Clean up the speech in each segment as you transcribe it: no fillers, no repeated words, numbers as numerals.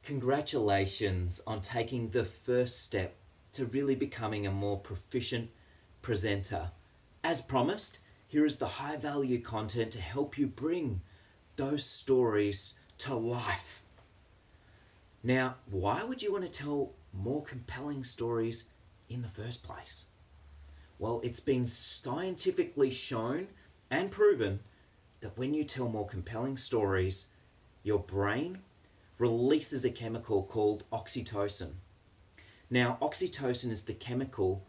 Congratulations on taking the first step to really becoming a more proficient presenter. As promised, here is the high value content to help you bring those stories to life. Now, why would you want to tell more compelling stories in the first place? Well, it's been scientifically shown and proven that when you tell more compelling stories, your brain releases a chemical called oxytocin. Now, oxytocin is the chemical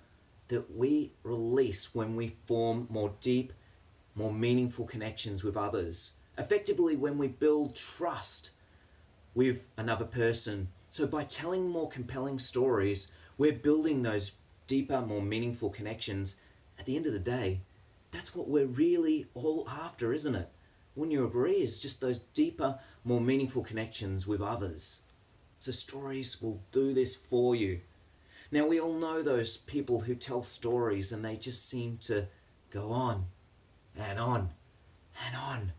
that we release when we form more deep, more meaningful connections with others. Effectively, when we build trust with another person. So by telling more compelling stories, we're building those deeper, more meaningful connections. At the end of the day, that's what we're really all after, isn't it? Wouldn't you agree? It's just those deeper, more meaningful connections with others. So stories will do this for you. Now, we all know those people who tell stories and they just seem to go on and on and on.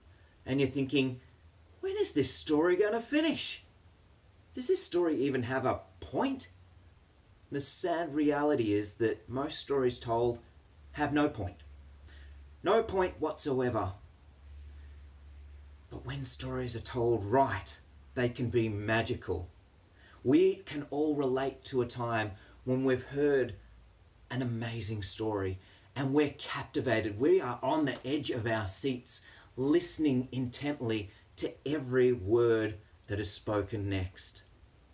And you're thinking, when is this story going to finish? Does this story even have a point? The sad reality is that most stories told have no point. No point whatsoever. But when stories are told right, they can be magical. We can all relate to a time when we've heard an amazing story and we're captivated. We are on the edge of our seats, listening intently to every word that is spoken next.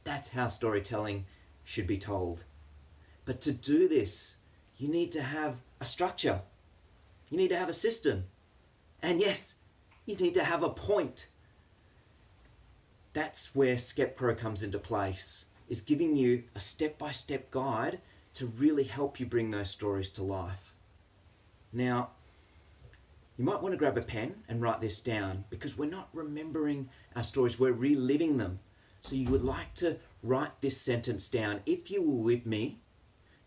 That's how storytelling should be told. But to do this, you need to have a structure. You need to have a system. And yes, you need to have a point. That's where SkepPro comes into place, is giving you a step-by-step guide to really help you bring those stories to life. Now, you might want to grab a pen and write this down because we're not remembering our stories, we're reliving them. So you would like to write this sentence down. If you were with me,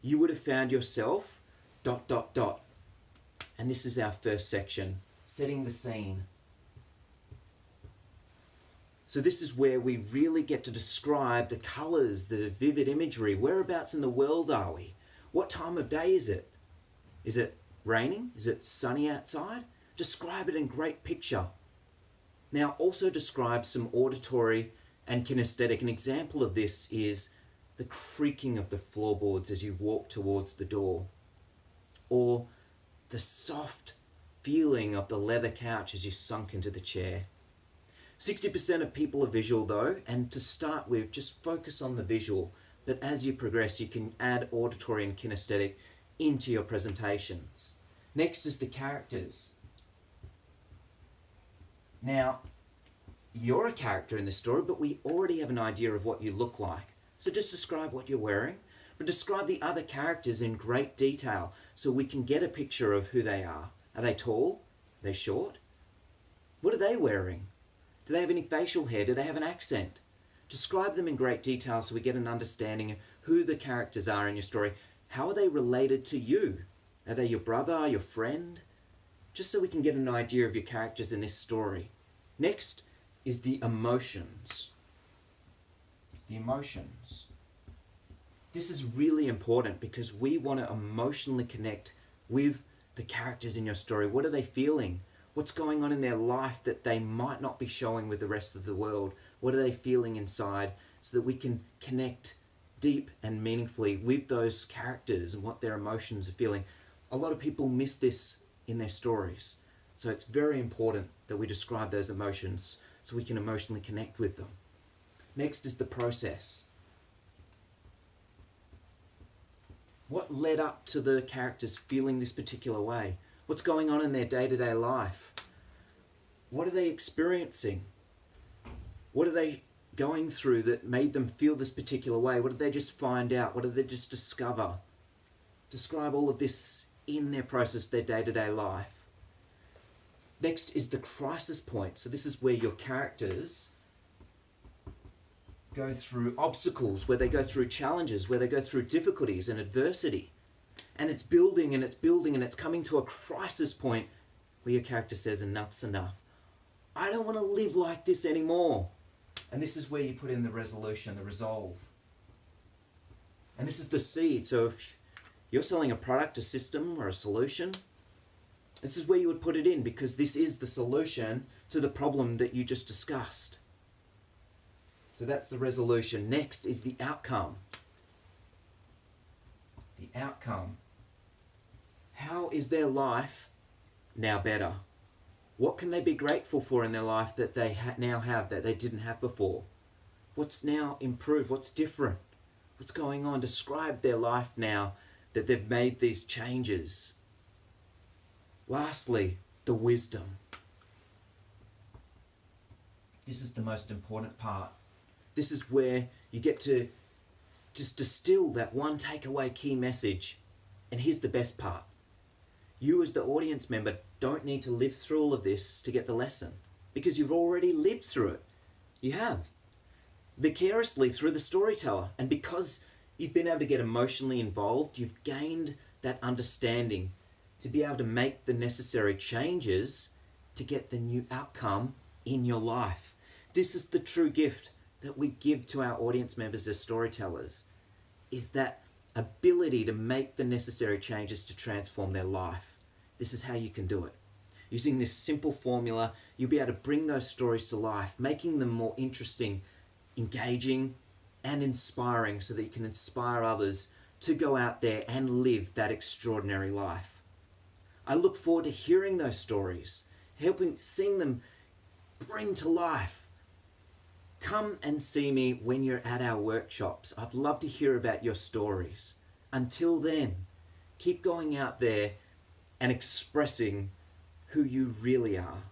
you would have found yourself ... And this is our first section, setting the scene. So this is where we really get to describe the colours, the vivid imagery. Whereabouts in the world are we? What time of day is it? Is it raining? Is it sunny outside? Describe it in great picture. Now also describe some auditory and kinesthetic. An example of this is the creaking of the floorboards as you walk towards the door, or the soft feeling of the leather couch as you sunk into the chair. 60% of people are visual though, and to start with, just focus on the visual, but as you progress, you can add auditory and kinesthetic into your presentations. Next is the characters. Now, you're a character in this story, but we already have an idea of what you look like. So just describe what you're wearing, but describe the other characters in great detail so we can get a picture of who they are. Are they tall? Are they short? What are they wearing? Do they have any facial hair? Do they have an accent? Describe them in great detail so we get an understanding of who the characters are in your story. How are they related to you? Are they your brother, your friend? Just so we can get an idea of your characters in this story. Next is the emotions. The emotions. This is really important because we want to emotionally connect with the characters in your story. What are they feeling? What's going on in their life that they might not be showing with the rest of the world? What are they feeling inside so that we can connect deep and meaningfully with those characters and what their emotions are feeling? A lot of people miss this in their stories. So it's very important that we describe those emotions so we can emotionally connect with them. Next is the process. What led up to the characters feeling this particular way? What's going on in their day-to-day life? What are they experiencing? What are they going through that made them feel this particular way? What did they just find out? What did they just discover? Describe all of this in their process, their day-to-day life. Next is the crisis point. So this is where your characters go through obstacles, where they go through challenges, where they go through difficulties and adversity. And it's building and it's building and it's coming to a crisis point where your character says, enough's enough. I don't want to live like this anymore. And this is where you put in the resolution, the resolve. And this is the seed. So if you're selling a product, a system, or a solution, this is where you would put it in, because this is the solution to the problem that you just discussed. So that's the resolution. Next is the outcome. The outcome. How is their life now better? What can they be grateful for in their life that they now have that they didn't have before? What's now improved? What's different? What's going on? Describe their life now that they've made these changes. Lastly, the wisdom. This is the most important part. This is where you get to just distill that one takeaway key message. And here's the best part. You as the audience member don't need to live through all of this to get the lesson, because you've already lived through it. You have. Vicariously through the storyteller. And because you've been able to get emotionally involved, you've gained that understanding to be able to make the necessary changes to get the new outcome in your life. This is the true gift that we give to our audience members as storytellers, is that ability to make the necessary changes to transform their life. This is how you can do it. Using this simple formula, you'll be able to bring those stories to life, making them more interesting, engaging, and inspiring, so that you can inspire others to go out there and live that extraordinary life. I look forward to hearing those stories, seeing them bring to life. Come and see me when you're at our workshops. I'd love to hear about your stories. Until then, keep going out there and expressing who you really are.